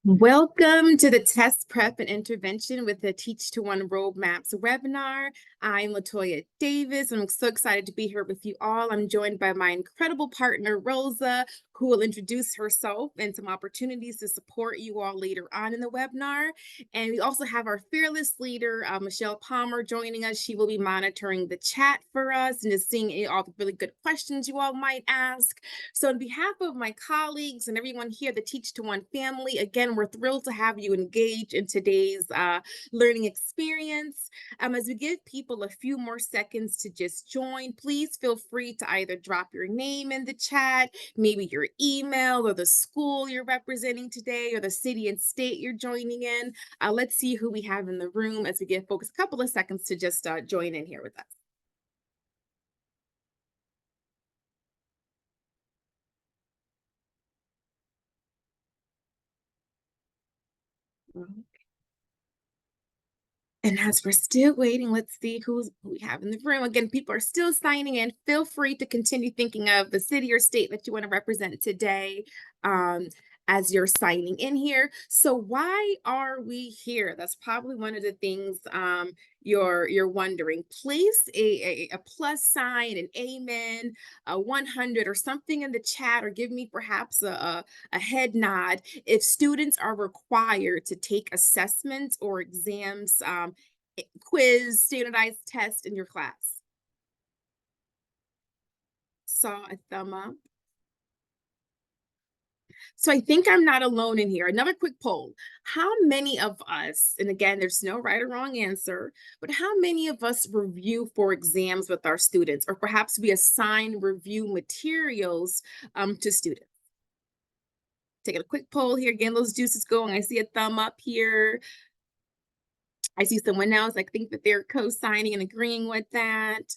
Welcome to the Test Prep and Intervention with the Teach to One Roadmaps webinar. I'm Latoya Davis. I'm so excited to be here with you all. I'm joined by my incredible partner, Rosa, who will introduce herself and some opportunities to support you all later on in the webinar. And we also have our fearless leader, Michelle Palmer, joining us. She will be monitoring the chat for us and just seeing all the really good questions you all might ask. So on behalf of my colleagues and everyone here, the Teach to One family, again, we're thrilled to have you engage in today's learning experience. As we give people a few more seconds to just join, please feel free to either drop your name in the chat, maybe your email or the school you're representing today or the city and state you're joining in. Let's see who we have in the room as we give folks a couple of seconds to just join in here with us. And as we're still waiting, let's see who we have in the room. Again, people are still signing in. Feel free to continue thinking of the city or state that you want to represent today as you're signing in here. So why are we here? That's probably one of the things you're wondering. Place a plus sign, an amen, a 100 or something in the chat, or give me perhaps a head nod if students are required to take assessments or exams, quiz, standardized test in your class. Saw a thumb up. So I think I'm not alone in here. Another quick poll. How many of us, and again, there's no right or wrong answer, but how many of us review for exams with our students, or perhaps we assign review materials to students? Taking a quick poll here, getting those juices going. I see a thumb up here. I see someone else, I think that they're co-signing and agreeing with that.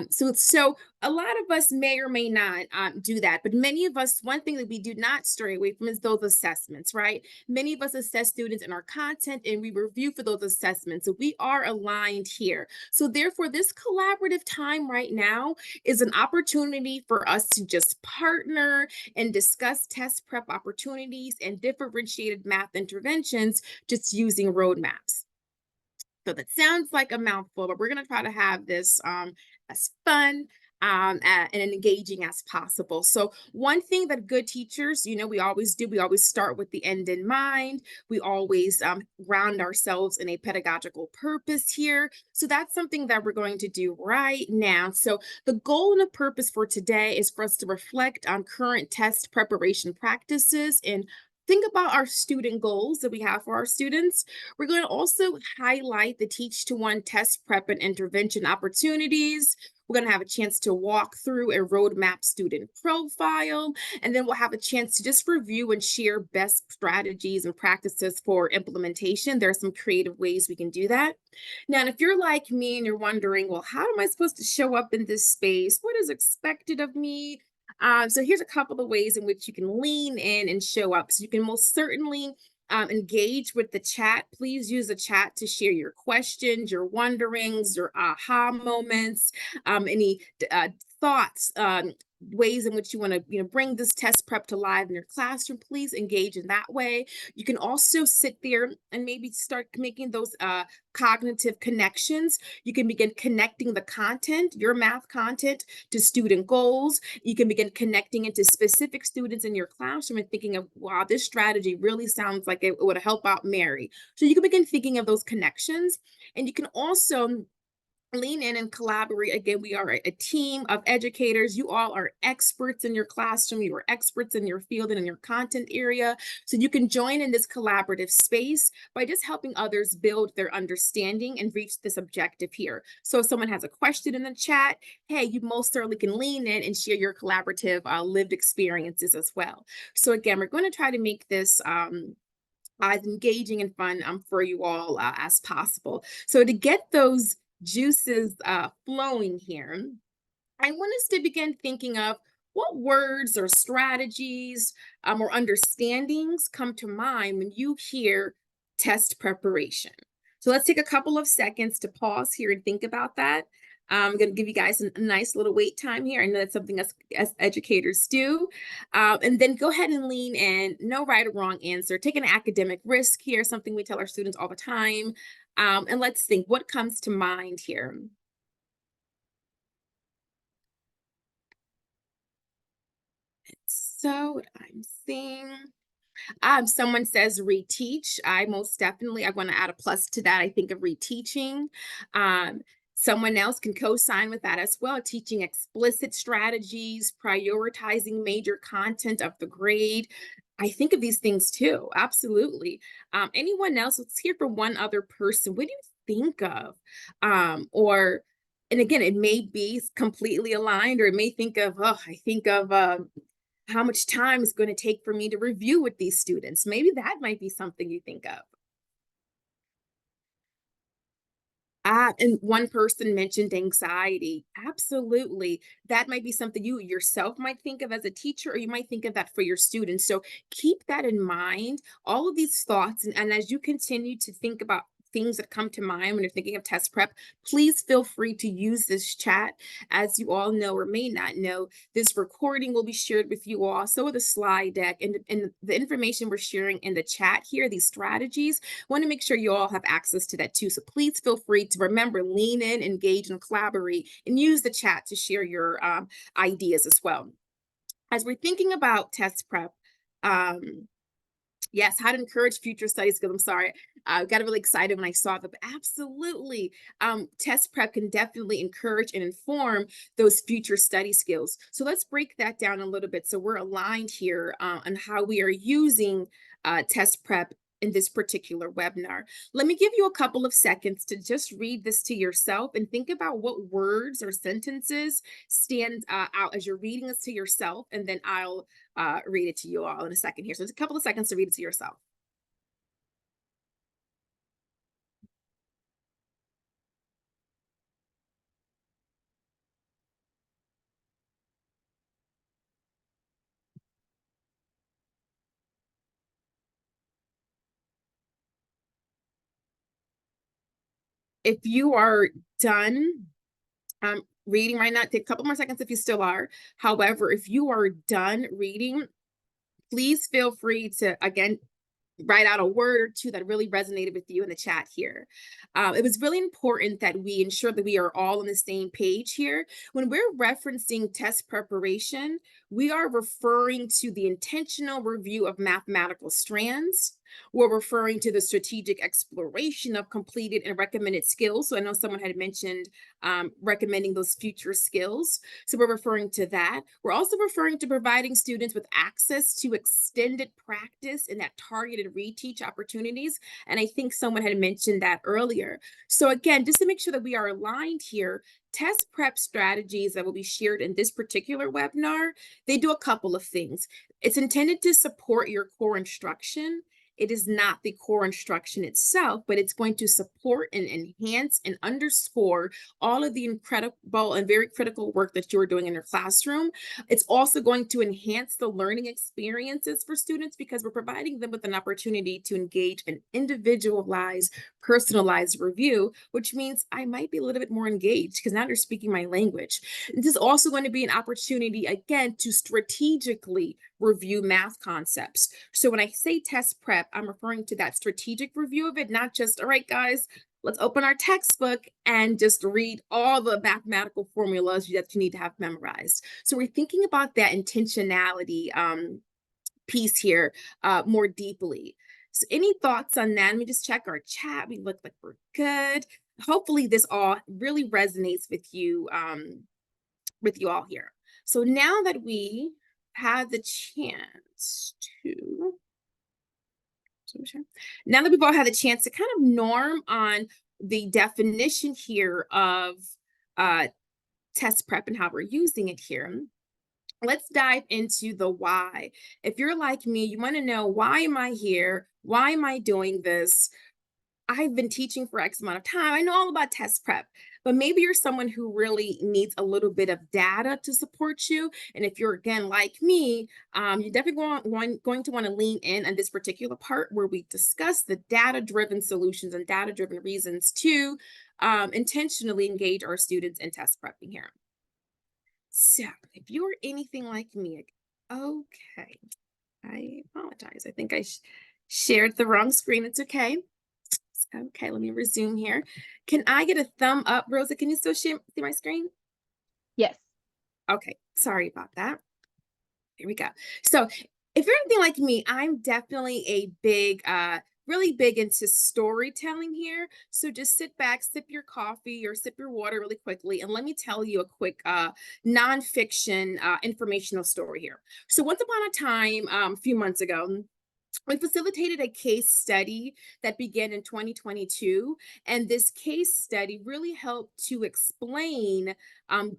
So a lot of us may or may not do that, but many of us, one thing that we do not stray away from is those assessments, right? Many of us assess students in our content and we review for those assessments. So we are aligned here. So therefore, this collaborative time right now is an opportunity for us to just partner and discuss test prep opportunities and differentiated math interventions just using roadmaps. So that sounds like a mouthful, but we're going to try to have this as fun and engaging as possible. So one thing that good teachers, we always do, we always start with the end in mind. We always ground ourselves in a pedagogical purpose here. So that's something that we're going to do right now. So the goal and the purpose for today is for us to reflect on current test preparation practices and think about our student goals that we have for our students. We're going to also highlight the Teach to One test prep and intervention opportunities. We're going to have a chance to walk through a roadmap student profile, and then we'll have a chance to just review and share best strategies and practices for implementation. There are some creative ways we can do that. Now, if you're like me and you're wondering, well, how am I supposed to show up in this space? What is expected of me? So here's a couple of ways in which you can lean in and show up. So you can most certainly engage with the chat. Please use the chat to share your questions, your wonderings, your aha moments, any thoughts, ways in which you want to bring this test prep to life in your classroom. Please engage in that way. You can also sit there and maybe start making those cognitive connections. You can begin connecting the content, your math content, to student goals. You can begin connecting it to specific students in your classroom and thinking of, wow, this strategy really sounds like it would help out Mary. So you can begin thinking of those connections. And you can also lean in and collaborate. Again, we are a team of educators. You all are experts in your classroom. You are experts in your field and in your content area. So you can join in this collaborative space by just helping others build their understanding and reach this objective here. So if someone has a question in the chat, hey, you most certainly can lean in and share your collaborative lived experiences as well. So again, we're going to try to make this as engaging and fun for you all as possible. So to get those juices flowing here, I want us to begin thinking of what words or strategies or understandings come to mind when you hear test preparation. So let's take a couple of seconds to pause here and think about that. I'm going to give you guys a nice little wait time here. I know that's something as educators do. And then go ahead and lean in. No right or wrong answer. Take an academic risk here, something we tell our students all the time. And let's think what comes to mind here. So, what I'm seeing. Someone says reteach. I want to add a plus to that. I think of reteaching. Um, Someone else can co-sign with that as well, teaching explicit strategies, prioritizing major content of the grade. I think of these things too. Absolutely. Anyone else? Let's hear from one other person. What do you think of? Or and again, it may be completely aligned, or it may think of, oh, I think of how much time is going to take for me to review with these students. Maybe that might be something you think of. And one person mentioned anxiety. Absolutely. That might be something you yourself might think of as a teacher, or you might think of that for your students. So keep that in mind, all of these thoughts. And as you continue to think about things that come to mind when you're thinking of test prep, please feel free to use this chat. As you all know or may not know, this recording will be shared with you all. So will the slide deck and the information we're sharing in the chat here, these strategies. Want to make sure you all have access to that too. So please feel free to remember, lean in, engage, and collaborate, and use the chat to share your ideas as well. As we're thinking about test prep, um, yes, how to encourage future study skills. I'm sorry, I got really excited when I saw that. But absolutely, test prep can definitely encourage and inform those future study skills. So let's break that down a little bit so we're aligned here on how we are using test prep in this particular webinar. Let me give you a couple of seconds to just read this to yourself and think about what words or sentences stand out as you're reading this to yourself, and then I'll read it to you all in a second here. So it's a couple of seconds to read it to yourself. If you are done reading right now, take a couple more seconds if you still are. However, if you are done reading, please feel free to, again, write out a word or two that really resonated with you in the chat here. It was really important that we ensure that we are all on the same page here. When we're referencing test preparation, we are referring to the intentional review of mathematical strands. We're referring to the strategic exploration of completed and recommended skills. So I know someone had mentioned recommending those future skills. So we're referring to that. We're also referring to providing students with access to extended practice and that targeted reteach opportunities. And I think someone had mentioned that earlier. So again, just to make sure that we are aligned here, test prep strategies that will be shared in this particular webinar, they do a couple of things. It's intended to support your core instruction. It is not the core instruction itself, but it's going to support and enhance and underscore all of the incredible and very critical work that you're doing in your classroom. It's also going to enhance the learning experiences for students because we're providing them with an opportunity to engage in individualized, personalized review, which means I might be a little bit more engaged because now they're speaking my language. This is also going to be an opportunity, again, to strategically review math concepts. So when I say test prep, I'm referring to that strategic review of it, not just, all right, guys, let's open our textbook and just read all the mathematical formulas that you need to have memorized. So we're thinking about that intentionality piece here more deeply. So any thoughts on that? Let me just check our chat. We look like we're good. Hopefully this all really resonates with you all here. So now that we had the chance to, now that we've all had the chance to kind of norm on the definition here of test prep and how we're using it here, let's dive into the why. If you're like me, you want to know, why am I here? Why am I doing this? I've been teaching for X amount of time. I know all about test prep, but maybe you're someone who really needs a little bit of data to support you. And if you're, again, like me, you're definitely going to want to lean in on this particular part where we discuss the data-driven solutions and data-driven reasons to intentionally engage our students in test prepping here. So if you're anything like me, okay, I apologize. I think I shared the wrong screen. It's okay. Okay, let me resume here. Can I get a thumb up, Rosa? Can you still see my screen? Yes. Okay, sorry about that. Here we go. So if you're anything like me, I'm definitely a really big into storytelling here. So just sit back, sip your coffee or sip your water really quickly, and let me tell you a quick nonfiction informational story here. So once upon a time, a few months ago, we facilitated a case study that began in 2022. And this case study really helped to explain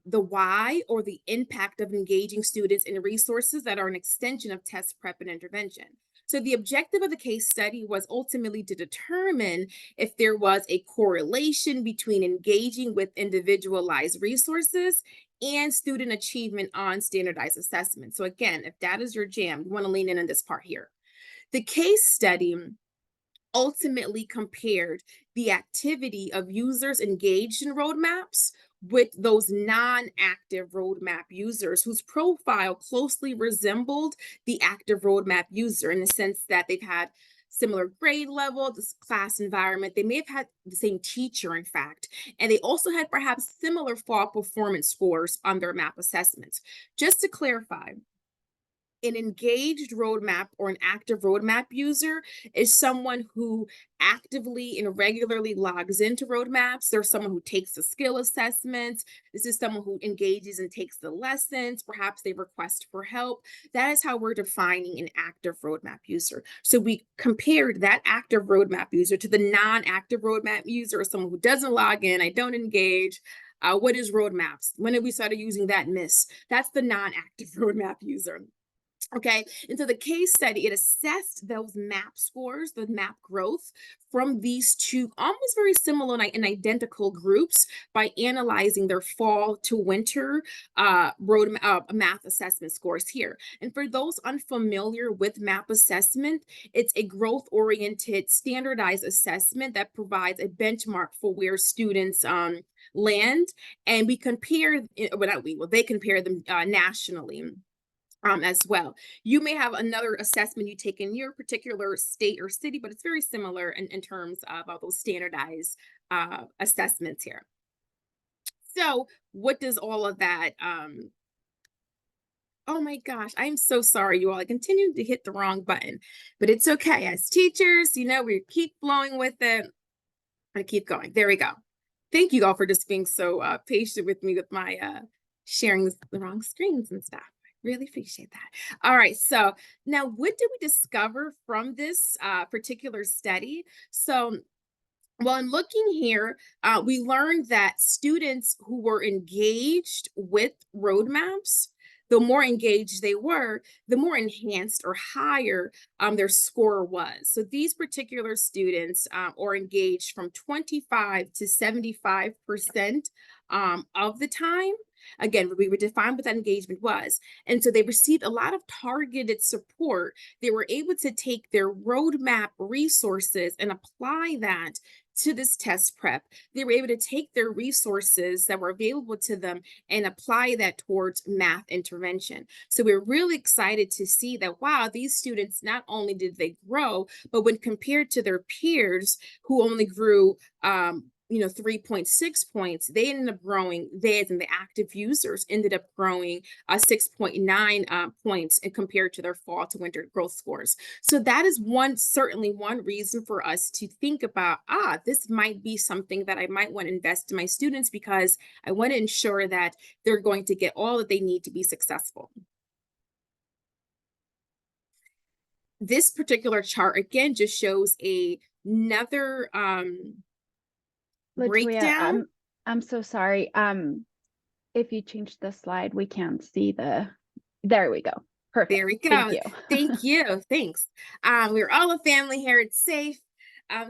the why or the impact of engaging students in resources that are an extension of test prep and intervention. So, the objective of the case study was ultimately to determine if there was a correlation between engaging with individualized resources and student achievement on standardized assessment. So, again, if that is your jam, you want to lean in on this part here. The case study ultimately compared the activity of users engaged in roadmaps with those non-active roadmap users whose profile closely resembled the active roadmap user in the sense that they've had similar grade level, this class environment. They may have had the same teacher, in fact, and they also had perhaps similar fall performance scores on their map assessments. Just to clarify, an engaged roadmap or an active roadmap user is someone who actively and regularly logs into roadmaps. There's someone who takes the skill assessments. This is someone who engages and takes the lessons. Perhaps they request for help. That is how we're defining an active roadmap user. So we compared that active roadmap user to the non-active roadmap user, or someone who doesn't log in, I don't engage. What is roadmaps? When did we start using that miss? That's the non-active roadmap user. Okay, and so the case study, it assessed those map scores, the map growth from these two almost very similar and identical groups by analyzing their fall to winter math assessment scores here. And for those unfamiliar with map assessment, it's a growth-oriented standardized assessment that provides a benchmark for where students land, and we compare, well, not we, well, they compare them nationally as well. You may have another assessment you take in your particular state or city, but it's very similar in terms of all those standardized assessments here. So what does all of that, oh my gosh, I'm so sorry, you all. I continue to hit the wrong button, but it's okay. As teachers, we keep flowing with it. I keep going. There we go. Thank you all for just being so patient with me with my sharing the wrong screens and stuff. Really appreciate that. All right, so now what did we discover from this particular study? So, well, in looking here, we learned that students who were engaged with roadmaps, the more engaged they were, the more enhanced or higher their score was. So these particular students are engaged from 25 to 75% of the time. Again, we would define what that engagement was. And so they received a lot of targeted support. They were able to take their roadmap resources and apply that to this test prep. They were able to take their resources that were available to them and apply that towards math intervention. So we're really excited to see that, wow, these students, not only did they grow, but when compared to their peers who only grew 3.6 points, they ended up growing, theirs and the active users ended up growing 6.9 points and compared to their fall to winter growth scores. So that is certainly one reason for us to think about, this might be something that I might want to invest in my students because I want to ensure that they're going to get all that they need to be successful. This particular chart, again, just shows another Latoya, breakdown. I'm so sorry. If you change the slide, we can't see there we go. Perfect. There we go. Thank you. Thank you. Thanks. We're all a family here. It's safe.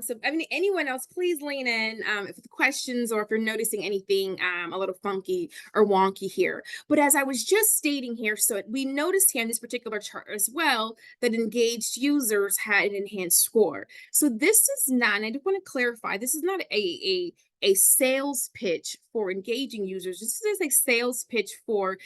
So anyone else, please lean in if with questions or if you're noticing anything a little funky or wonky here. But as I was just stating here, so we noticed here in this particular chart as well that engaged users had an enhanced score. So this is not, and I do want to clarify, this is not a a sales pitch for engaging users. This is a sales pitch for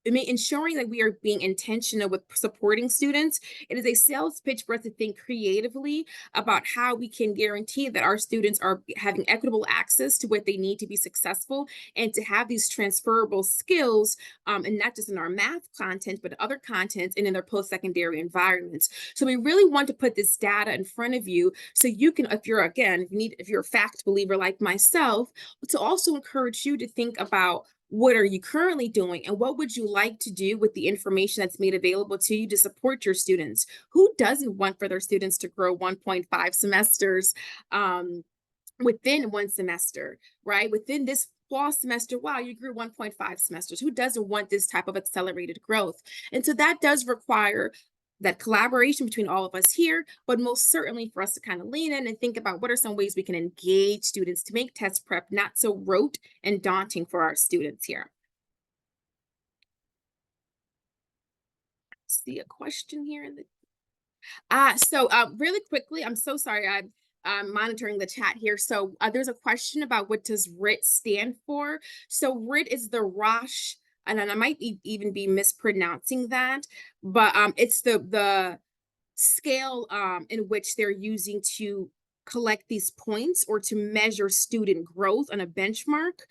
ensuring that we are being intentional with supporting students. It is a sales pitch for us to think creatively about how we can guarantee that our students are having equitable access to what they need to be successful and to have these transferable skills, and not just in our math content, but other contents and in their post-secondary environments. So we really want to put this data in front of you so you can, if you're, again, if you're a fact believer like myself, to also encourage you to think about what are you currently doing and what would you like to do with the information that's made available to you to support your students? Who doesn't want for their students to grow 1.5 semesters within one semester, right? Within this fall semester, wow, you grew 1.5 semesters. Who doesn't want this type of accelerated growth? And so that does require that collaboration between all of us here, but most certainly for us to kind of lean in and think about what are some ways we can engage students to make test prep not so rote and daunting for our students here. See a question here in the really quickly, I'm so sorry, I'm monitoring the chat here. So there's a question about what does RIT stand for. So RIT is the Roche, and I might even be mispronouncing that, but it's the scale in which they're using to collect these points or to measure student growth on a benchmark.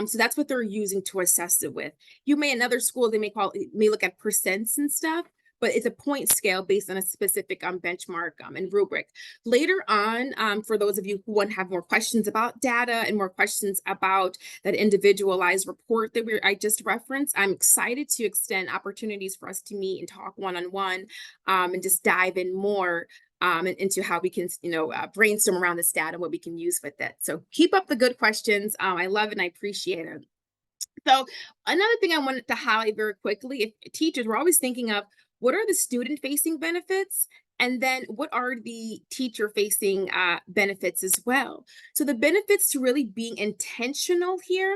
So that's what they're using to assess it with. You may, in other schools, they may look at percents and stuff, but it's a point scale based on a specific benchmark and rubric. Later on, for those of you who want to have more questions about data and more questions about that individualized report that I just referenced, I'm excited to extend opportunities for us to meet and talk one-on-one and just dive in more into how we can, brainstorm around this data and what we can use with it. So keep up the good questions. I love it and I appreciate it. So another thing I wanted to highlight very quickly, if teachers, we're always thinking of what are the student-facing benefits, and then what are the teacher-facing benefits as well. So the benefits to really being intentional here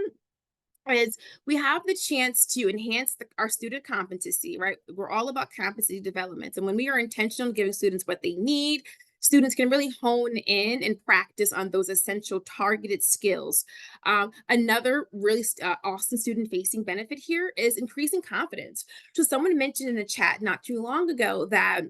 is we have the chance to enhance our student competency, right? We're all about competency development. And when we are intentional in giving students what they need, students can really hone in and practice on those essential targeted skills. Another really awesome student-facing benefit here is increasing confidence. So someone mentioned in the chat not too long ago that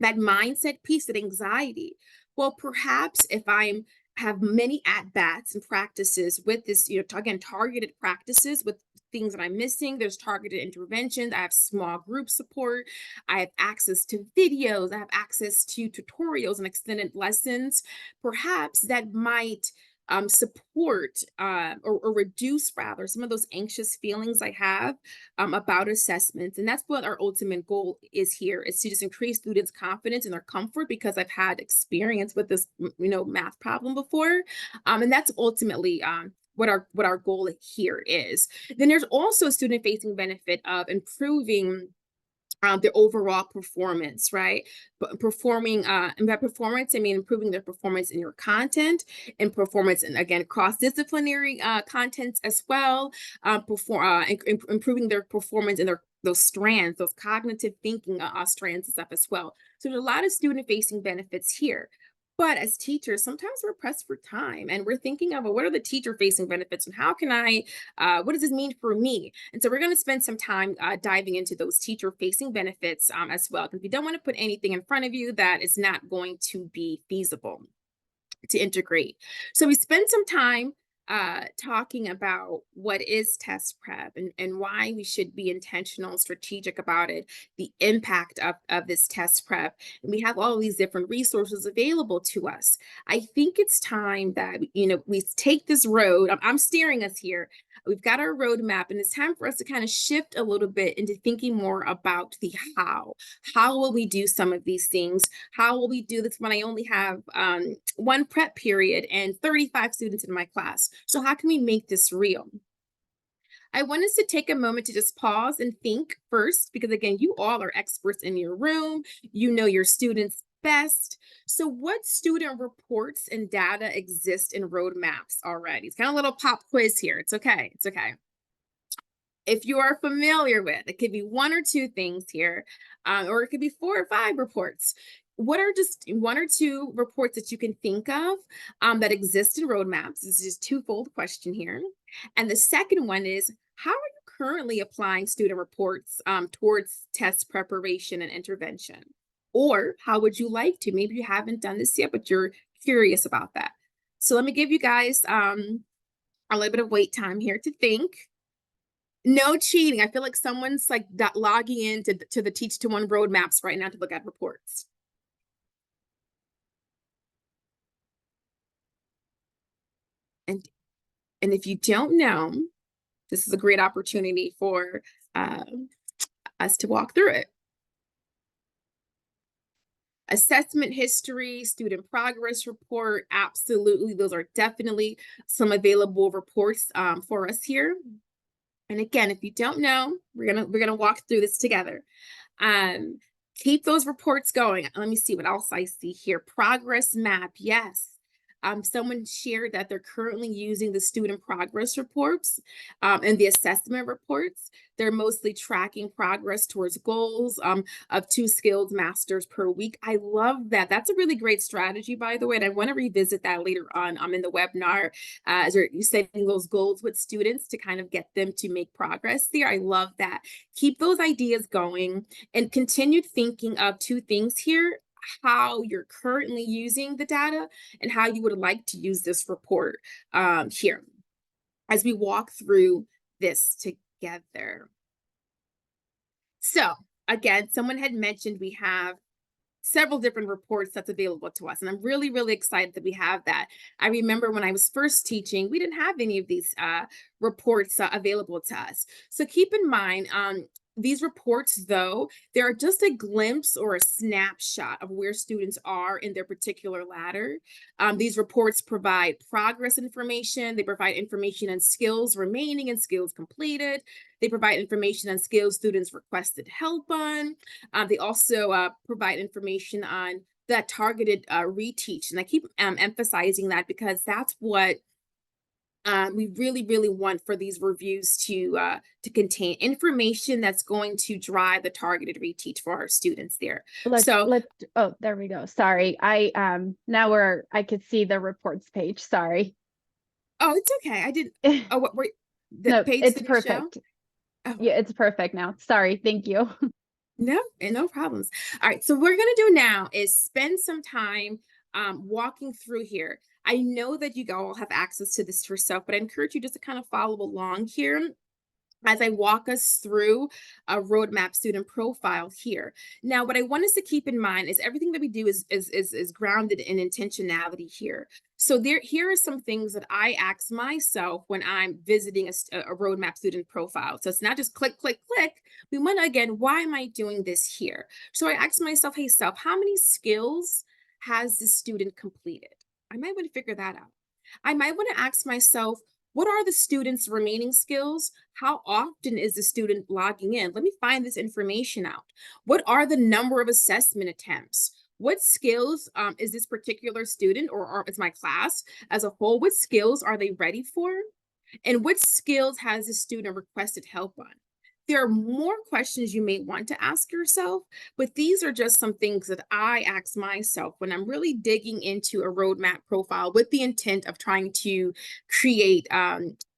mindset piece, that anxiety. Well, perhaps if I'm have many at bats and practices with this, again, targeted practices with things that I'm missing. There's targeted interventions. I have small group support. I have access to videos. I have access to tutorials and extended lessons. Perhaps that might support or reduce rather some of those anxious feelings I have about assessments. And that's what our ultimate goal is here, is to just increase students' confidence and their comfort, because I've had experience with this, math problem before. And that's ultimately what our goal here is. Then there's also a student-facing benefit of improving their overall performance, right? But and by performance, I mean improving their performance in your content and performance, and again, cross-disciplinary contents as well. Improving their performance in those strands, those cognitive thinking strands and stuff as well. So there's a lot of student-facing benefits here. But as teachers, sometimes we're pressed for time and we're thinking of, well, what are the teacher facing benefits and how can what does this mean for me? And so we're going to spend some time diving into those teacher facing benefits as well, because we don't want to put anything in front of you that is not going to be feasible to integrate. So we spend some time talking about what is test prep and why we should be intentional and strategic about it, the impact of this test prep. And we have all these different resources available to us. I think it's time that, we take this road. I'm steering us here. We've got our roadmap, and it's time for us to kind of shift a little bit into thinking more about the how. How will we do some of these things? How will we do this when I only have one prep period and 35 students in my class? So how can we make this real? I want us to take a moment to just pause and think first, because again, you all are experts in your room. You know your students best. So what student reports and data exist in roadmaps already? It's kind of a little pop quiz here. It's okay. It's okay. if you are familiar with, it could be one or two things here, or it could be 4 or 5 reports. What are just 1 or 2 reports that you can think of that exist in roadmaps? This is just twofold question here. And the second one is, how are you currently applying student reports towards test preparation and intervention? Or how would you like to? Maybe you haven't done this yet, but you're curious about that. So let me give you guys a little bit of wait time here to think. No cheating. I feel like someone's like logging in to the Teach to One roadmaps right now to look at reports. And if you don't know, this is a great opportunity for us to walk through it. Assessment history, student progress report, absolutely. Those are definitely some available reports for us here. And again, if you don't know, we're gonna walk through this together. Keep those reports going. Let me see what else I see here. Progress map, yes. Someone shared that they're currently using the student progress reports and the assessment reports. They're mostly tracking progress towards goals of 2 skilled masters per week. I love that. That's a really great strategy, by the way, and I want to revisit that later on in the webinar as you're setting those goals with students to kind of get them to make progress there. I love that. Keep those ideas going and continue thinking of 2 things here: how you're currently using the data and how you would like to use this report here as we walk through this together. So again, someone had mentioned we have several different reports that's available to us. And I'm really, really excited that we have that. I remember when I was first teaching, we didn't have any of these reports available to us. So keep in mind, these reports, though, they're just a glimpse or a snapshot of where students are in their particular ladder. These reports provide progress information. They provide information on skills remaining and skills completed. They provide information on skills students requested help on. They also provide information on that targeted reteach. And I keep emphasizing that because that's what we really, really want for these reviews to contain information that's going to drive the targeted reteach for our students there. Let's oh, there we go. Sorry. Now I could see the reports page. Sorry. Oh, it's okay. I didn't. Oh, what were the No, page it's didn't perfect. show? Oh. Yeah, it's perfect now. Sorry. Thank you. No, no problems. All right, so what we're gonna do now is spend some time walking through here. I know that you all have access to this yourself, but I encourage you just to kind of follow along here as I walk us through a roadmap student profile here. Now, what I want us to keep in mind is everything that we do is grounded in intentionality here. So here are some things that I ask myself when I'm visiting a roadmap student profile. So it's not just click, click, click. We want to, again, why am I doing this here? So I ask myself, hey, self, how many skills has the student completed? I might want to figure that out. I might want to ask myself, what are the student's remaining skills? How often is the student logging in? Let me find this information out. What are the number of assessment attempts? What skills is this particular student or is my class as a whole? What skills are they ready for? And what skills has the student requested help on? There are more questions you may want to ask yourself, but these are just some things that I ask myself when I'm really digging into a roadmap profile with the intent of trying to create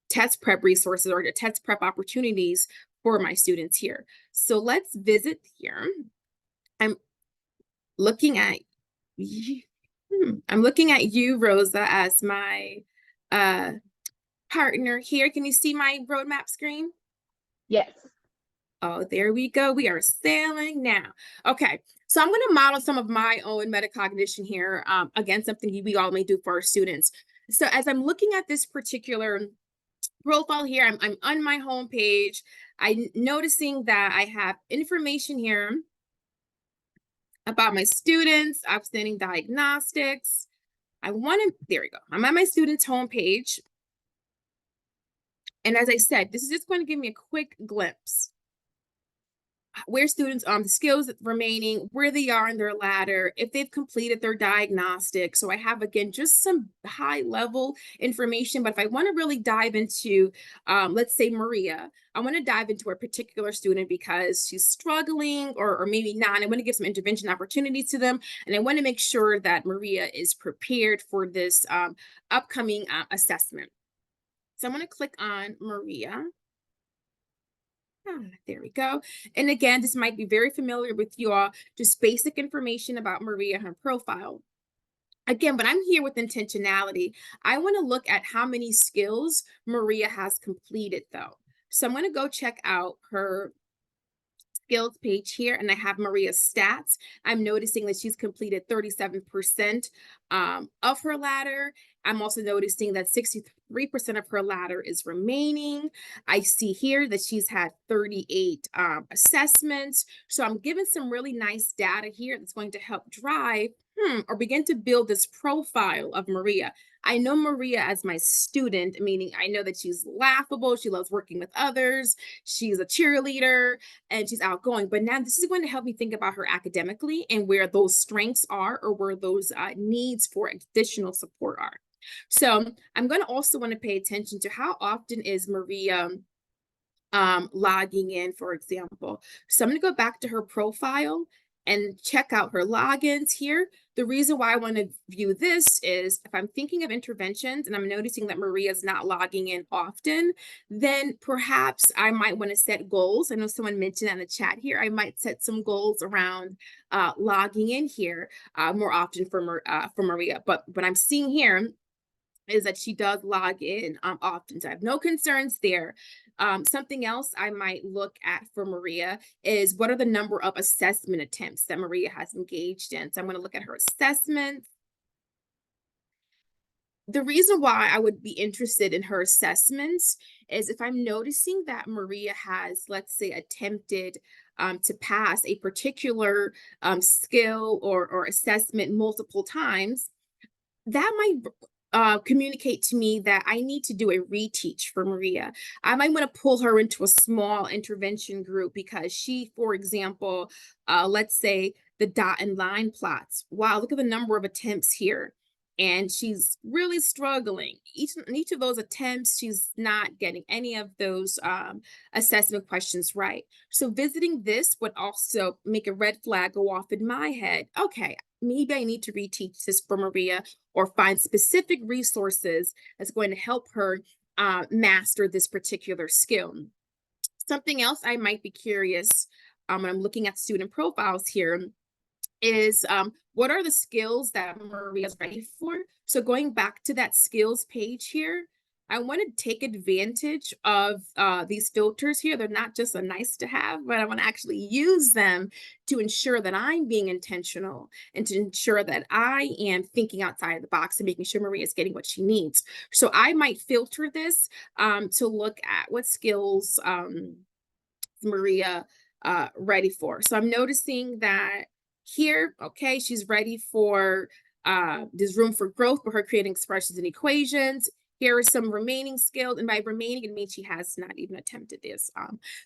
test prep resources or test prep opportunities for my students here. So let's visit here. I'm looking at you, Rosa, as my partner here. Can you see my roadmap screen? Yes. Oh, there we go. We are sailing now. Okay, so I'm going to model some of my own metacognition here. Again, something we all may do for our students. So as I'm looking at this particular profile here, I'm on my home page. I'm noticing that I have information here about my students, outstanding diagnostics. There we go. I'm on my students' homepage. And as I said, this is just going to give me a quick glimpse where students the skills remaining, where they are in their ladder, if they've completed their diagnostic. So I have again just some high level information. But if I want to really dive into, let's say Maria, I want to dive into a particular student because she's struggling or maybe not. I want to give some intervention opportunities to them, and I want to make sure that Maria is prepared for this upcoming assessment. So I'm going to click on Maria. There we go. And again, this might be very familiar with you all, just basic information about Maria, her profile. Again, but I'm here with intentionality. I want to look at how many skills Maria has completed though. So I'm going to go check out her skills page here, and I have Maria's stats. I'm noticing that she's completed 37% of her ladder. I'm also noticing that 63% of her ladder is remaining. I see here that she's had 38 assessments. So I'm given some really nice data here that's going to help drive or begin to build this profile of Maria. I know Maria as my student, meaning I know that she's laughable, she loves working with others, she's a cheerleader, and she's outgoing. But now this is going to help me think about her academically and where those strengths are or where those needs for additional support are. So I'm going to also want to pay attention to how often is Maria logging in, for example. So I'm going to go back to her profile and check out her logins here. The reason why I want to view this is if I'm thinking of interventions and I'm noticing that Maria's not logging in often, then perhaps I might want to set goals. I know someone mentioned in the chat here, I might set some goals around logging in here more often for Maria. But what I'm seeing here is that she does log in often. So I have no concerns there. Something else I might look at for Maria is what are the number of assessment attempts that Maria has engaged in. So I'm going to look at her assessments. The reason why I would be interested in her assessments is if I'm noticing that Maria has, let's say, attempted to pass a particular skill or assessment multiple times, that might communicate to me that I need to do a reteach for Maria. I might want to pull her into a small intervention group because she, for example, let's say the dot and line plots. Wow, look at the number of attempts here. And she's really struggling. Each of those attempts, she's not getting any of those assessment questions right. So visiting this would also make a red flag go off in my head. Okay, maybe I need to reteach this for Maria or find specific resources that's going to help her master this particular skill. Something else I might be curious when I'm looking at student profiles here is what are the skills that Maria's ready for? So going back to that skills page here, I want to take advantage of these filters here. They're not just a nice to have, but I want to actually use them to ensure that I'm being intentional and to ensure that I am thinking outside of the box and making sure Maria is getting what she needs. So I might filter this to look at what skills Maria ready for. So I'm noticing that here, okay, she's ready for there's room for growth for her creating expressions and equations. Here are some remaining skills, and by remaining, it means she has not even attempted this.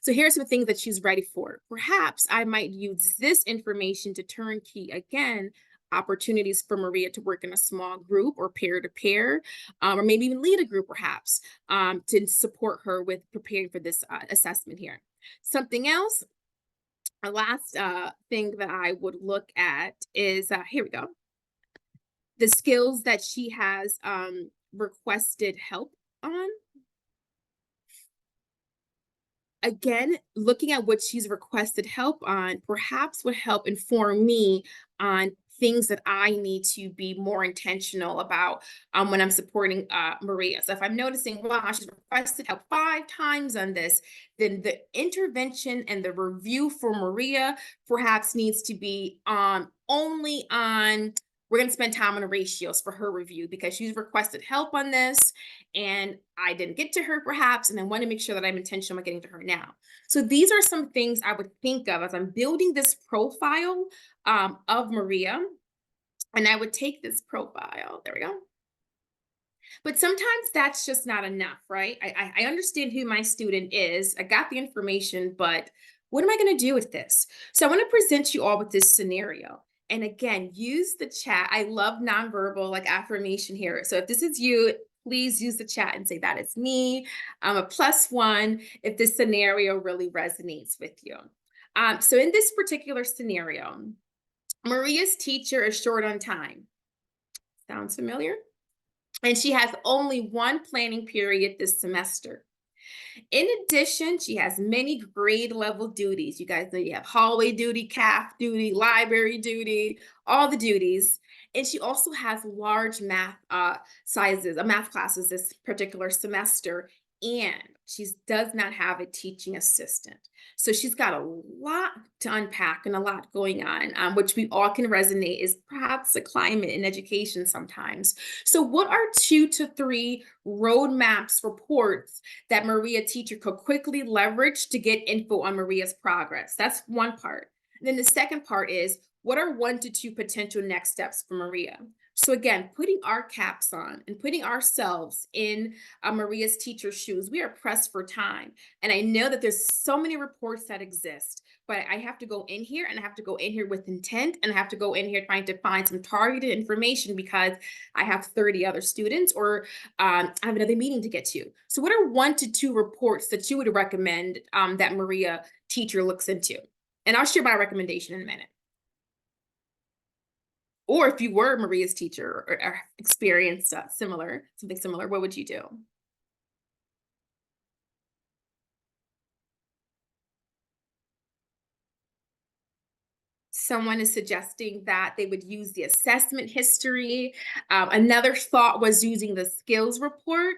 So here's some things that she's ready for. Perhaps I might use this information to turnkey again opportunities for Maria to work in a small group or peer-to-peer, or maybe even lead a group perhaps to support her with preparing for this assessment here. Something else, a last thing that I would look at is, here we go, the skills that she has requested help on. Again, looking at what she's requested help on perhaps would help inform me on things that I need to be more intentional about when I'm supporting Maria. So if I'm noticing, wow, she's requested help 5 times on this, then the intervention and the review for Maria perhaps needs to be only on, we're going to spend time on the ratios for her review because she's requested help on this and I didn't get to her perhaps, and I want to make sure that I'm intentional about getting to her now. So these are some things I would think of as I'm building this profile of Maria, and I would take this profile, there we go. But sometimes that's just not enough, right? I understand who my student is. I got the information, but What am I going to do with this? So I want to present you all with this scenario. And again, use the chat. I love nonverbal like affirmation here. So if this is you, please use the chat and say that is me. I'm a +1 if this scenario really resonates with you. So in this particular scenario, Maria's teacher is short on time. Sounds familiar? And she has only one planning period this semester. In addition, she has many grade level duties. You guys know you have hallway duty, CAF duty, library duty, all the duties. And she also has large math math classes this particular semester. And she does not have a teaching assistant. So she's got a lot to unpack and a lot going on, which we all can resonate is perhaps the climate in education sometimes. So what are 2 to 3 roadmaps, reports that Maria teacher could quickly leverage to get info on Maria's progress? That's one part. And then the second part is, what are 1 to 2 potential next steps for Maria? So again, putting our caps on and putting ourselves in Maria's teacher's shoes, we are pressed for time. And I know that there's so many reports that exist, but I have to go in here and I have to go in here with intent and I have to go in here trying to find some targeted information because I have 30 other students or I have another meeting to get to. So what are 1 to 2 reports that you would recommend that Maria teacher looks into? And I'll share my recommendation in a minute. Or if you were Maria's teacher or experienced something similar, what would you do? Someone is suggesting that they would use the assessment history. Another thought was using the skills report,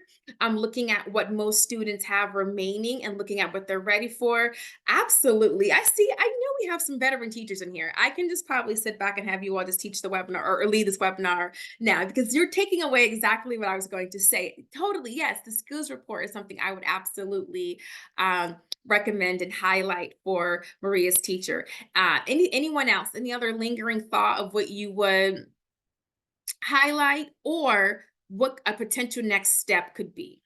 looking at what most students have remaining and looking at what they're ready for. Absolutely. I know we have some veteran teachers in here. I can just probably sit back and have you all just teach the webinar or lead this webinar now because you're taking away exactly what I was going to say. Totally. Yes. The skills report is something I would absolutely recommend and highlight for Maria's teacher. Anyone else? Any other lingering thought of what you would highlight or what a potential next step could be?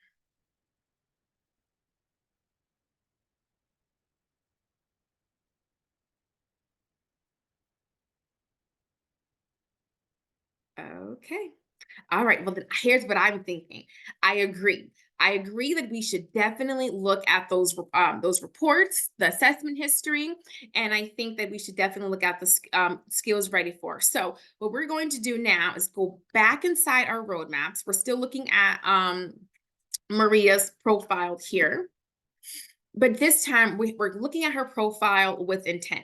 Okay. All right. Well, then here's what I'm thinking. I agree. I agree that we should definitely look at those reports, the assessment history, and I think that we should definitely look at the skills ready for. So what we're going to do now is go back inside our roadmaps. We're still looking at Maria's profile here, but this time we're looking at her profile with intent.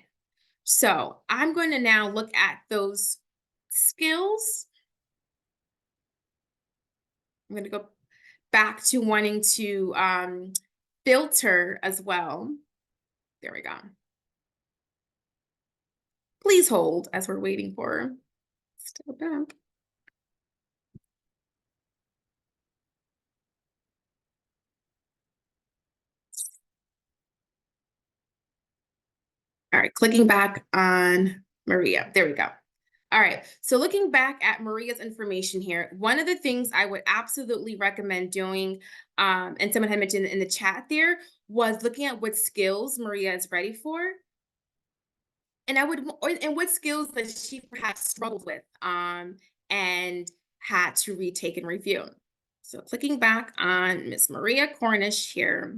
So I'm going to now look at those skills. I'm going to go back to wanting to filter as well. There we go. Please hold as we're waiting for still back. All right, clicking back on Maria. There we go. All right, so looking back at Maria's information here, one of the things I would absolutely recommend doing, and someone had mentioned in the chat there, was looking at what skills Maria is ready for. And and what skills that she perhaps struggled with, and had to retake and review. So clicking back on Miss Maria Cornish here.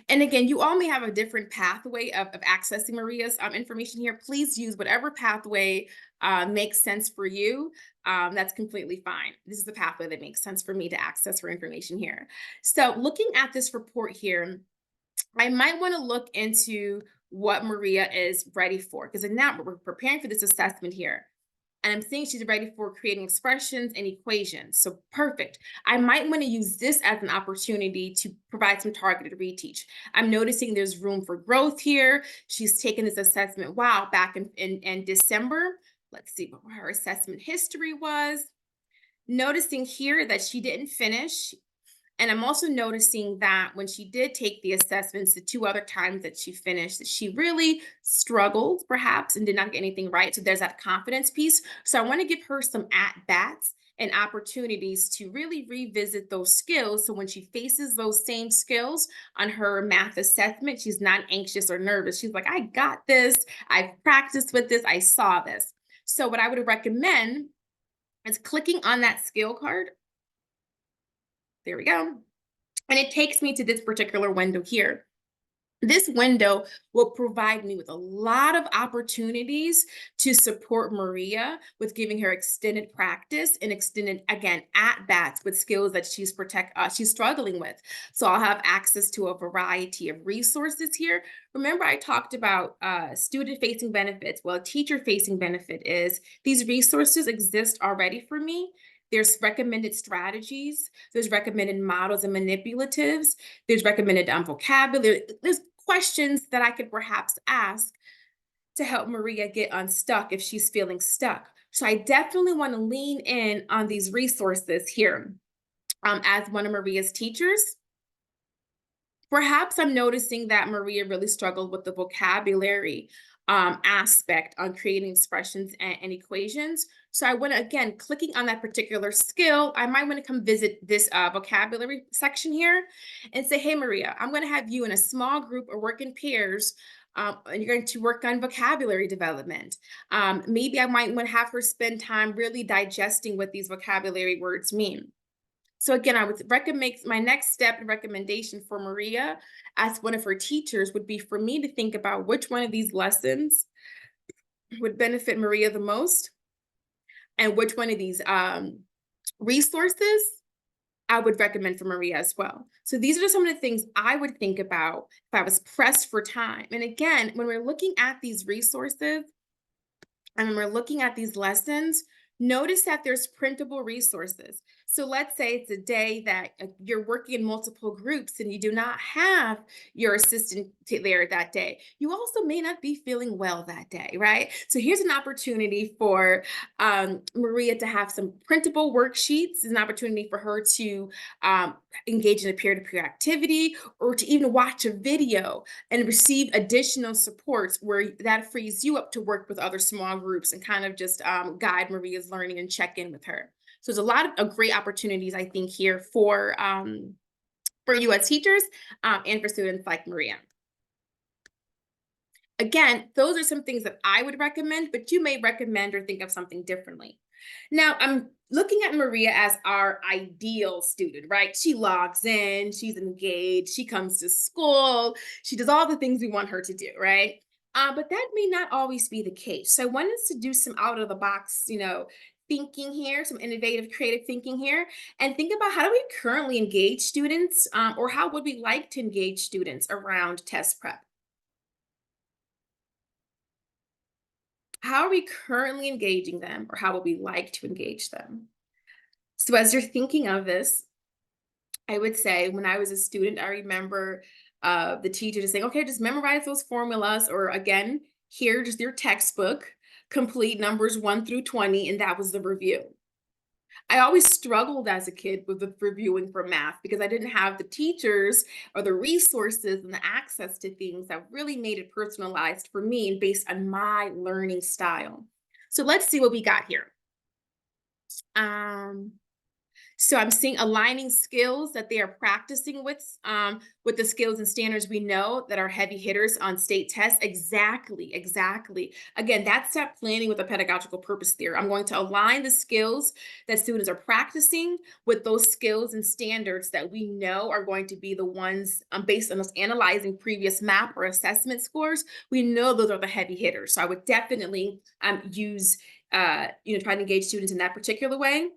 And again, you all may have a different pathway of accessing Maria's information here. Please use whatever pathway makes sense for you. That's completely fine. This is the pathway that makes sense for me to access her information here. So looking at this report here, I might want to look into what Maria is ready for because now we're preparing for this assessment here. And I'm seeing she's ready for creating expressions and equations. So perfect. I might want to use this as an opportunity to provide some targeted reteach. I'm noticing there's room for growth here. She's taken this assessment, wow, back in December. Let's see what her assessment history was. Noticing here that she didn't finish. And I'm also noticing that when she did take the assessments, the 2 other times that she finished, that she really struggled perhaps and did not get anything right. So there's that confidence piece. So I want to give her some at bats and opportunities to really revisit those skills. So when she faces those same skills on her math assessment, she's not anxious or nervous. She's like, I got this. I've practiced with this. I saw this. So what I would recommend is clicking on that skill card. There we go. And it takes me to this particular window here. This window will provide me with a lot of opportunities to support Maria with giving her extended practice and extended, again, at bats with skills that she's struggling with. So I'll have access to a variety of resources here. Remember, I talked about student-facing benefits. Well, teacher-facing benefit is these resources exist already for me. There's recommended strategies. There's recommended models and manipulatives. There's recommended vocabulary. There's questions that I could perhaps ask to help Maria get unstuck if she's feeling stuck. So I definitely want to lean in on these resources here. As one of Maria's teachers, perhaps I'm noticing that Maria really struggled with the vocabulary aspect on creating expressions and equations. So I want to, again, clicking on that particular skill, I might want to come visit this vocabulary section here and say, hey, Maria, I'm going to have you in a small group or work in pairs. And you're going to work on vocabulary development. Maybe I might want to have her spend time really digesting what these vocabulary words mean. So again, I would recommend my next step and recommendation for Maria as one of her teachers would be for me to think about which one of these lessons would benefit Maria the most and which one of these resources I would recommend for Maria as well. So these are some of the things I would think about if I was pressed for time. And again, when we're looking at these resources and when we're looking at these lessons, notice that there's printable resources. So let's say it's a day that you're working in multiple groups and you do not have your assistant there that day. You also may not be feeling well that day, right? So here's an opportunity for Maria to have some printable worksheets. It's an opportunity for her to engage in a peer-to-peer activity or to even watch a video and receive additional supports where that frees you up to work with other small groups and kind of just guide Maria's learning and check in with her. So there's a lot of great opportunities, I think, here for you as teachers and for students like Maria. Again, those are some things that I would recommend, but you may recommend or think of something differently. Now, I'm looking at Maria as our ideal student, right? She logs in, she's engaged, she comes to school, she does all the things we want her to do, right? But that may not always be the case. So I wanted us to do some out of the box, thinking here, some innovative, creative thinking here, and think about how do we currently engage students, or how would we like to engage students around test prep? How are we currently engaging them, or how would we like to engage them? So as you're thinking of this, I would say when I was a student, I remember the teacher just saying, okay, just memorize those formulas, or again, here, just your textbook, complete numbers 1 through 20, and that was the review. I always struggled as a kid with the reviewing for math because I didn't have the teachers or the resources and the access to things that really made it personalized for me and based on my learning style. So let's see what we got here. So I'm seeing aligning skills that they are practicing with the skills and standards we know that are heavy hitters on state tests. Exactly, exactly. Again, that's that planning with a pedagogical purpose there. I'm going to align the skills that students are practicing with those skills and standards that we know are going to be the ones based on us analyzing previous MAP or assessment scores. We know those are the heavy hitters. So I would definitely use, try to engage students in that particular way.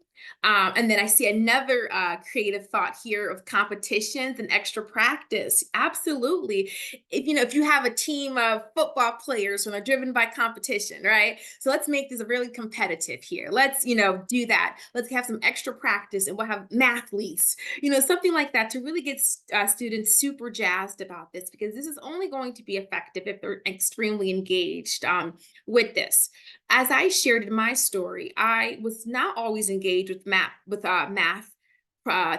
And then I see another creative thought here of competitions and extra practice. Absolutely. If you have a team of football players who are driven by competition, right? So let's make this really competitive here. Let's, do that. Let's have some extra practice and we'll have mathletes, something like that to really get students super jazzed about this, because this is only going to be effective if they're extremely engaged with this. As I shared in my story, I was not always engaged with math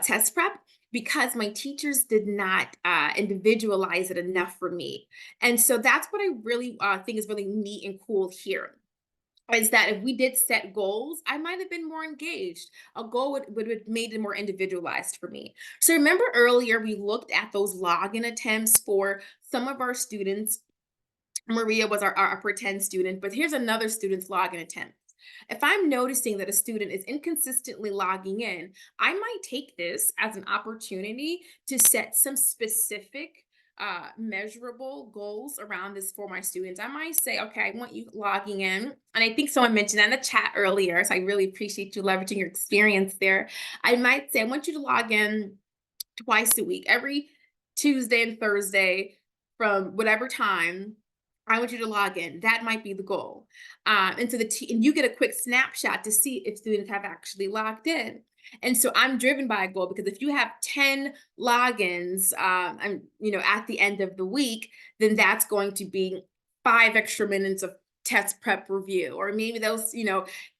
test prep because my teachers did not individualize it enough for me. And so that's what I really think is really neat and cool here. is that if we did set goals, I might have been more engaged. A goal would have made it more individualized for me. So remember earlier we looked at those login attempts for some of our students. Maria was our pretend student, but here's another student's login attempt. If I'm noticing that a student is inconsistently logging in, I might take this as an opportunity to set some specific measurable goals around this for my students. I might say, okay, I want you logging in. And I think someone mentioned that in the chat earlier. So I really appreciate you leveraging your experience there. I might say, I want you to log in twice a week, every Tuesday and Thursday from whatever time. I want you to log in. That might be the goal. And so and you get a quick snapshot to see if students have actually logged in. And so I'm driven by a goal because if you have 10 logins, and at the end of the week, then that's going to be 5 extra minutes of test prep review, or maybe those 10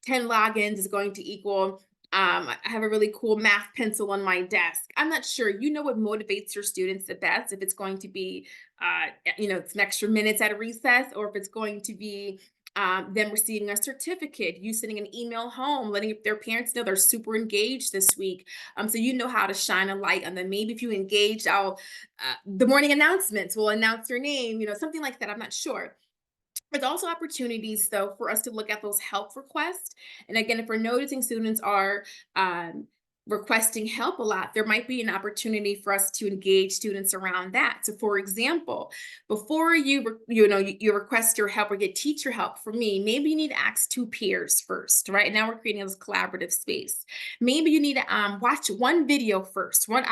logins is going to equal I have a really cool math pencil on my desk. I'm not sure. You know what motivates your students the best, if it's going to be, some extra minutes at a recess, or if it's going to be them receiving a certificate, you sending an email home, letting their parents know they're super engaged this week. So you know how to shine a light on them. Maybe if you engage, the morning announcements will announce your name, something like that. I'm not sure. There's also opportunities, though, for us to look at those help requests. And again, if we're noticing students are um, requesting help a lot, there might be an opportunity for us to engage students around that. So, for example, before you request your help or get teacher help from me, maybe you need to ask 2 peers first. Right now, we're creating this collaborative space. Maybe you need to watch one video first, one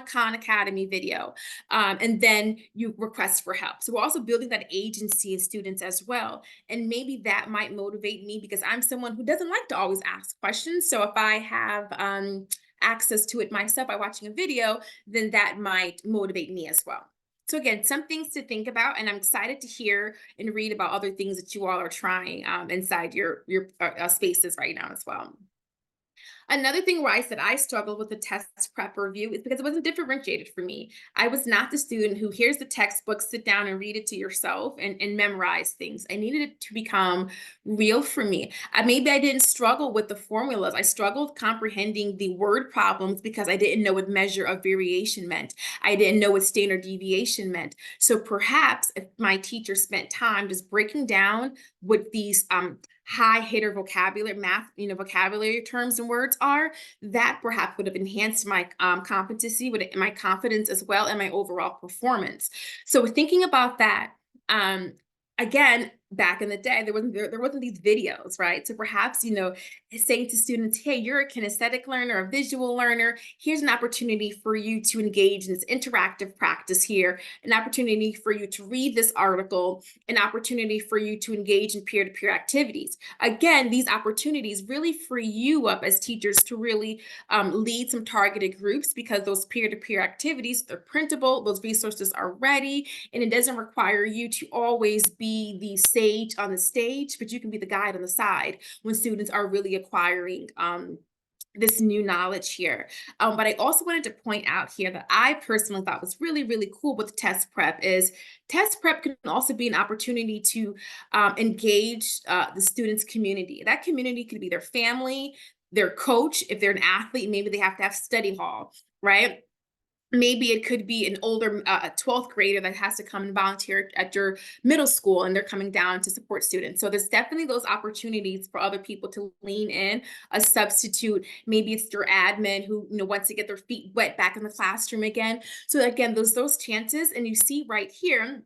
Khan Academy video, and then you request for help. So we're also building that agency in students as well. And maybe that might motivate me because I'm someone who doesn't like to always ask questions. So if I have access to it myself by watching a video, then that might motivate me as well. So again, some things to think about, and I'm excited to hear and read about other things that you all are trying inside your spaces right now as well. Another thing where I said I struggled with the test prep review is because it wasn't differentiated for me. I was not the student who here's the textbook, sit down and read it to yourself and memorize things. I needed it to become real for me. Maybe I didn't struggle with the formulas. I struggled comprehending the word problems because I didn't know what measure of variation meant. I didn't know what standard deviation meant. So perhaps if my teacher spent time just breaking down what these high hitter vocabulary, math, vocabulary terms and words are, that perhaps would have enhanced my competency, my confidence as well, and my overall performance. So thinking about that, again, back in the day, there wasn't these videos, right? So perhaps, saying to students, hey, you're a kinesthetic learner, a visual learner. Here's an opportunity for you to engage in this interactive practice here, an opportunity for you to read this article, an opportunity for you to engage in peer-to-peer activities. Again, these opportunities really free you up as teachers to really lead some targeted groups, because those peer-to-peer activities, they're printable, those resources are ready, and it doesn't require you to always be the sage on the stage, but you can be the guide on the side when students are really acquiring this new knowledge here. But I also wanted to point out here that I personally thought was really, really cool with test prep is test prep can also be an opportunity to engage the students' community. That community could be their family, their coach. If they're an athlete, maybe they have to have study hall, right? Maybe it could be an older 12th grader that has to come and volunteer at your middle school, and they're coming down to support students. So there's definitely those opportunities for other people to lean in, a substitute. Maybe it's your admin who wants to get their feet wet back in the classroom again. So again, those chances, and you see right here,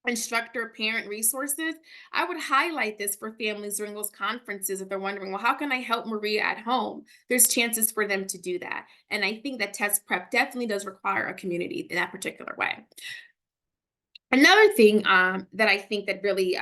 instructor parent resources. I would highlight this for families during those conferences if they're wondering, well, how can I help Maria at home? There's chances for them to do that. And I think that test prep definitely does require a community in that particular way. Another thing that I think that really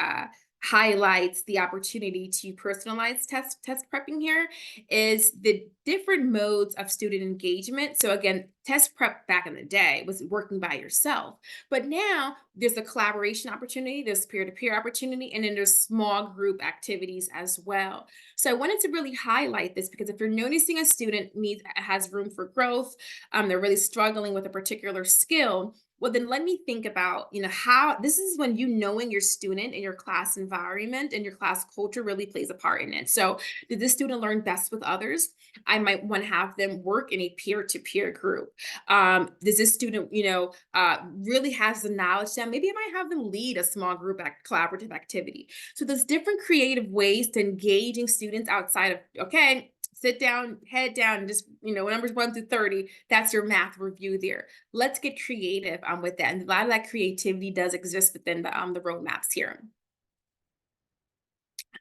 highlights the opportunity to personalize test prepping here is the different modes of student engagement. So again, test prep back in the day was working by yourself, but now there's a collaboration opportunity, there's peer-to-peer opportunity, and then there's small group activities as well. So I wanted to really highlight this because if you're noticing a student has room for growth, they're really struggling with a particular skill, Well, then let me think about, how this is when knowing your student and your class environment and your class culture really plays a part in it. So, did this student learn best with others? I might want to have them work in a peer-to-peer group. Does this student, really has the knowledge that maybe I might have them lead a small group collaborative activity. So there's different creative ways to engaging students outside of, okay, sit down, head down, and just, numbers 1 through 30. That's your math review there. Let's get creative with that. And a lot of that creativity does exist within the roadmaps here.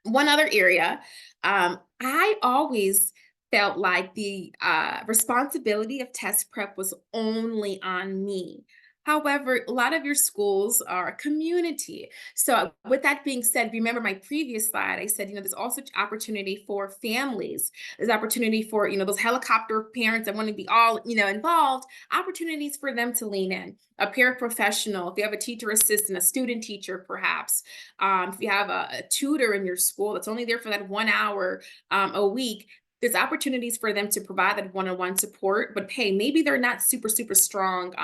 One other area, I always felt like the responsibility of test prep was only on me. However, a lot of your schools are a community. So, with that being said, remember my previous slide, I said, there's also opportunity for families. There's opportunity for, those helicopter parents that want to be all, involved, opportunities for them to lean in. A paraprofessional, if you have a teacher assistant, a student teacher, perhaps, if you have a tutor in your school that's only there for that 1 hour a week, there's opportunities for them to provide that one-on-one support. But hey, maybe they're not super, super strong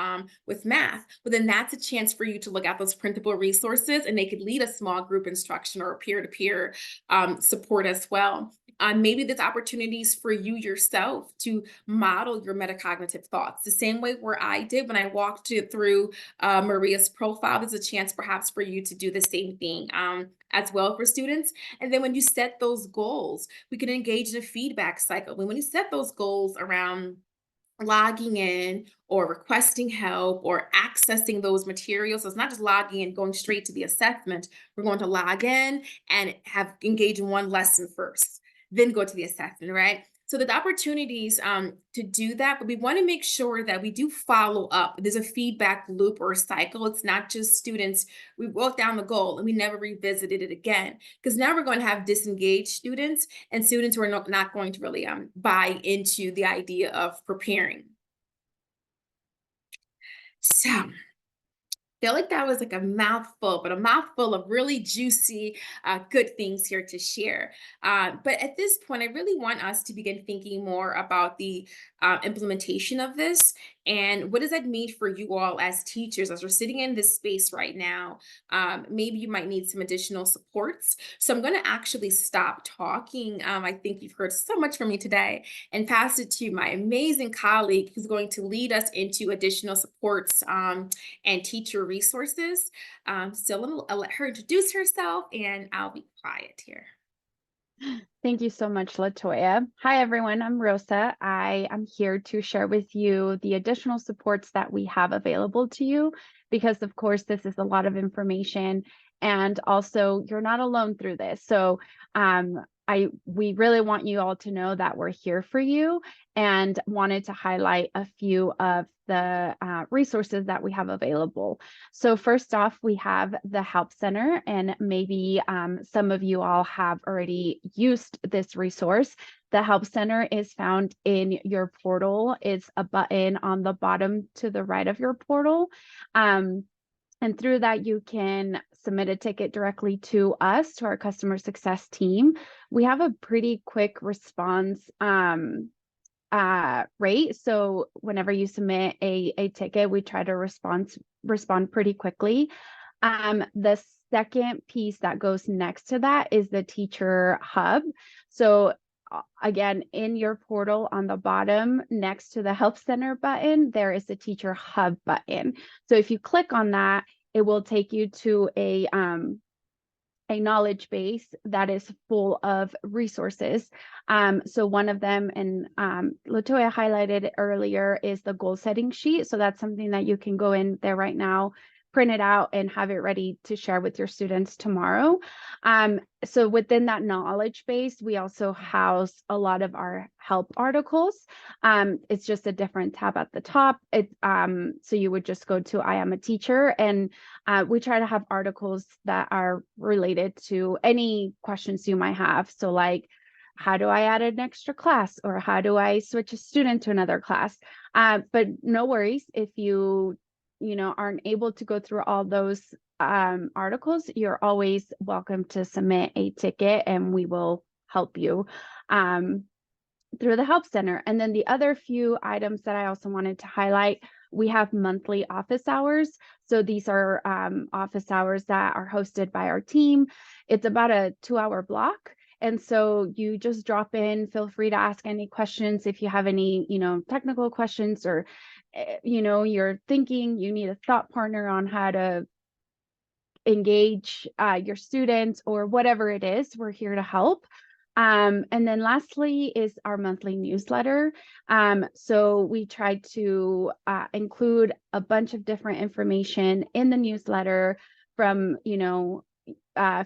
with math, but then that's a chance for you to look at those printable resources and they could lead a small group instruction or a peer-to-peer support as well. Maybe there's opportunities for you yourself to model your metacognitive thoughts the same way where I did when I walked it through Maria's profile. There's a chance perhaps for you to do the same thing as well for students. And then when you set those goals, we can engage in a feedback cycle. When you set those goals around logging in or requesting help or accessing those materials. So it's not just logging in, going straight to the assessment. We're going to log in and have engage in one lesson first, then go to the assessment, right? So the opportunities to do that, but we want to make sure that we do follow up. There's a feedback loop or a cycle. It's not just students. We wrote down the goal and we never revisited it again because now we're going to have disengaged students and students who are not going to really buy into the idea of preparing. So feel like that was like a mouthful, but a mouthful of really juicy, good things here to share. But at this point, I really want us to begin thinking more about the implementation of this and what does that mean for you all as teachers as we're sitting in this space right now. Maybe you might need some additional supports. So I'm going to actually stop talking. I think you've heard so much from me today and pass it to my amazing colleague who's going to lead us into additional supports and teacher resources. So I'll let her introduce herself and I'll be quiet here. Thank you so much, Latoya. Hi, everyone. I'm Rosa. I am here to share with you the additional supports that we have available to you because, of course, this is a lot of information and also you're not alone through this. So we really want you all to know that we're here for you and wanted to highlight a few of the resources that we have available. So first off, we have the Help Center, and maybe some of you all have already used this resource. The Help Center is found in your portal. It's a button on the bottom to the right of your portal. And through that, you can submit a ticket directly to us, to our customer success team. We have a pretty quick response rate. So whenever you submit a ticket, we try to respond pretty quickly. The second piece that goes next to that is the Teacher Hub. So again, in your portal on the bottom next to the Help Center button, there is the Teacher Hub button. So if you click on that, it will take you to a knowledge base that is full of resources. So one of them, and Latoya highlighted it earlier, is the goal setting sheet. So that's something that you can go in there right now, print it out and have it ready to share with your students tomorrow. So within that knowledge base, we also house a lot of our help articles. It's just a different tab at the top. So you would just go to I Am a Teacher, and we try to have articles that are related to any questions you might have. So like, how do I add an extra class, or how do I switch a student to another class? But no worries if you aren't able to go through all those articles. You're always welcome to submit a ticket and we will help you through the Help Center. And then the other few items that I also wanted to highlight we have monthly office hours. So these are office hours that are hosted by our team. It's about a 2-hour block. And so you just drop in, feel free to ask any questions if you have any, technical questions, or, you're thinking you need a thought partner on how to engage your students or whatever it is, we're here to help. And then lastly is our monthly newsletter. So we try to include a bunch of different information in the newsletter, from,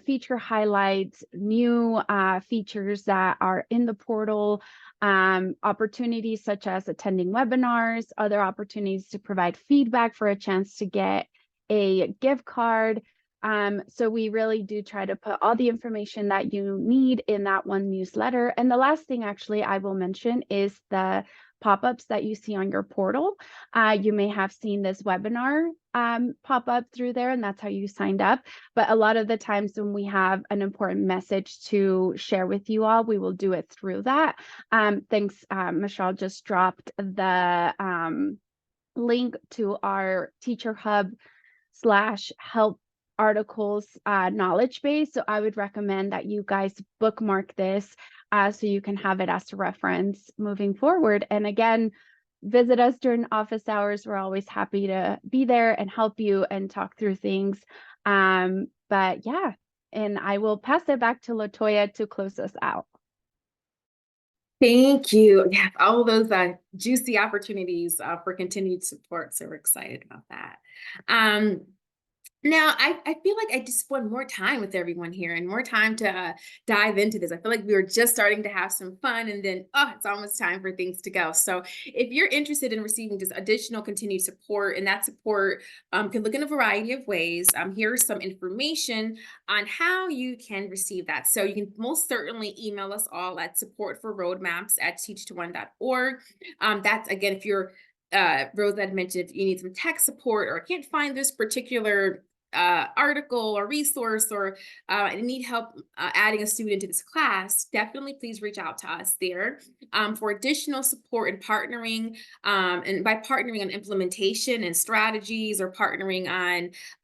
feature highlights, new features that are in the portal, opportunities such as attending webinars, other opportunities to provide feedback for a chance to get a gift card. So we really do try to put all the information that you need in that one newsletter. And the last thing actually I will mention is the pop-ups that you see on your portal. You may have seen this webinar pop up through there, and that's how you signed up. But a lot of the times when we have an important message to share with you all, we will do it through that. Thanks, Michelle just dropped the link to our Teacher Hub / help articles knowledge base. So I would recommend that you guys bookmark this so you can have it as a reference moving forward. And again, visit us during office hours. We're always happy to be there and help you and talk through things. But yeah, and I will pass it back to Latoya to close us out. Thank you. Yeah, all of those juicy opportunities for continued support. So we're excited about that. Now, I feel like I just want more time with everyone here and more time to dive into this. I feel like we were just starting to have some fun, and then, it's almost time for things to go. So if you're interested in receiving just additional continued support, and that support can look in a variety of ways, here's some information on how you can receive that. So you can most certainly email us all at supportforroadmaps@teach2one.org. That's, again, if you're Rose had mentioned, if you need some tech support or can't find this particular article or resource, or need help adding a student to this class, definitely please reach out to us there for additional support and partnering. And by partnering on implementation and strategies, or partnering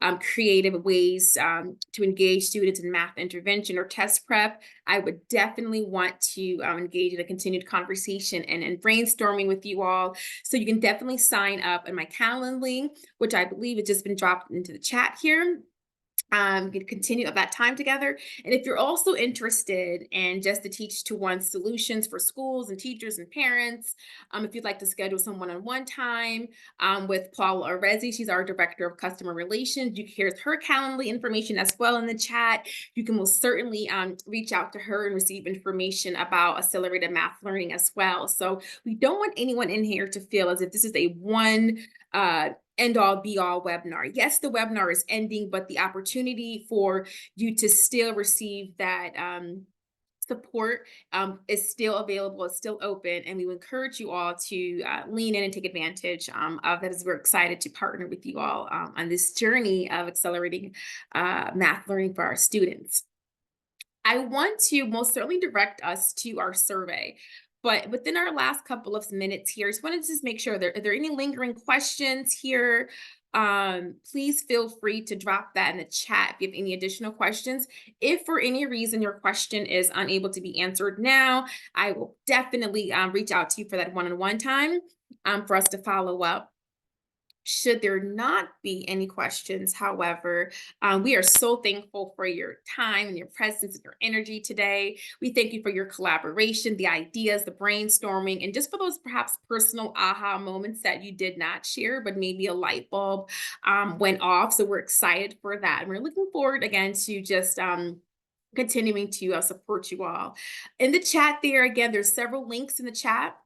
on creative ways to engage students in math intervention or test prep, I would definitely want to engage in a continued conversation and brainstorming with you all. So you can definitely sign up in my Calendly, which I believe has just been dropped into the chat here. You can continue that time together. And if you're also interested in just the Teach2One solutions for schools and teachers and parents, if you'd like to schedule some one-on-one time with Paula Orezi, she's our Director of Customer Relations. Here's her Calendly information as well in the chat. You can most certainly reach out to her and receive information about accelerated math learning as well. So we don't want anyone in here to feel as if this is a one end-all be-all webinar. Yes, the webinar is ending, but the opportunity for you to still receive that support is still available, it's still open, and we would encourage you all to lean in and take advantage of that, as we're excited to partner with you all on this journey of accelerating math learning for our students. I want to most certainly direct us to our survey. But within our last couple of minutes here, I just wanted to just make sure, are there any lingering questions here? Please feel free to drop that in the chat if you have any additional questions. If for any reason your question is unable to be answered now, I will definitely reach out to you for that one-on-one time for us to follow up. Should there not be any questions, however, we are so thankful for your time and your presence and your energy today. We thank you for your collaboration, the ideas, the brainstorming, and just for those perhaps personal aha moments that you did not share, but maybe a light bulb went off. So we're excited for that. And we're looking forward again to just continuing to support you all. In the chat there, again, there's several links in the chat.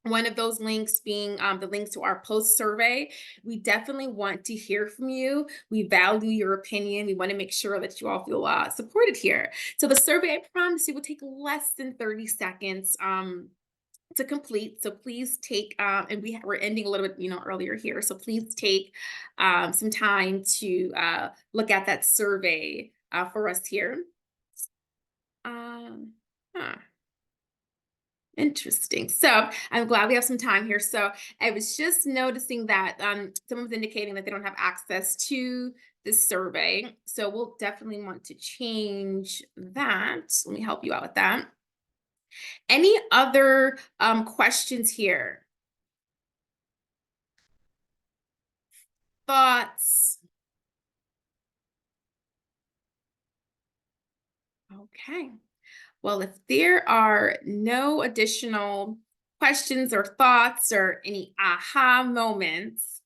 One of those links being the links to our post survey. We definitely want to hear from you. We value your opinion. We want to make sure that you all feel supported here. So the survey, I promise you, will take less than 30 seconds to complete. So please take, and we're ending a little bit, earlier here. So please take some time to look at that survey for us here. Interesting. So I'm glad we have some time here. So I was just noticing that someone's indicating that they don't have access to this survey. So we'll definitely want to change that. Let me help you out with that. Any other questions here? Thoughts? Okay. Well, if there are no additional questions or thoughts or any aha moments,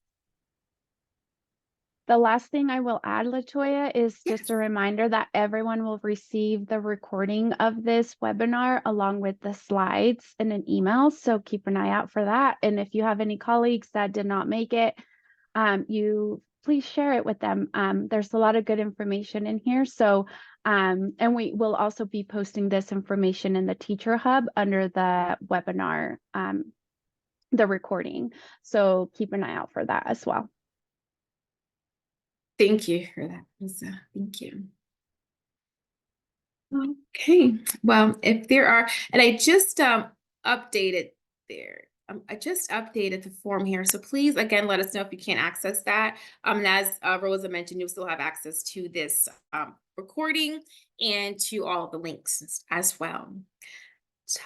The last thing I will add, Latoya, is just yes. a reminder that everyone will receive the recording of this webinar along with the slides in an email. So keep an eye out for that. And if you have any colleagues that did not make it, you please share it with them. There's a lot of good information in here. So, and we will also be posting this information in the Teacher Hub under the webinar, the recording. So keep an eye out for that as well. Thank you for that, Lisa. Thank you. Okay. Well, if there are, and I just updated there. I just updated the form here. So please, again, let us know if you can't access that. And as Rosa mentioned, you'll still have access to this recording and to all the links as well. So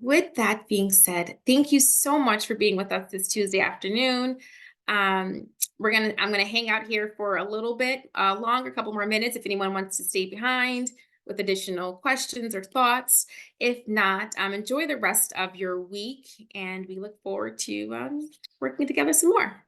with that being said, thank you so much for being with us this Tuesday afternoon. I'm gonna hang out here for a little bit longer, a couple more minutes if anyone wants to stay behind with additional questions or thoughts. If not, enjoy the rest of your week, and we look forward to working together some more.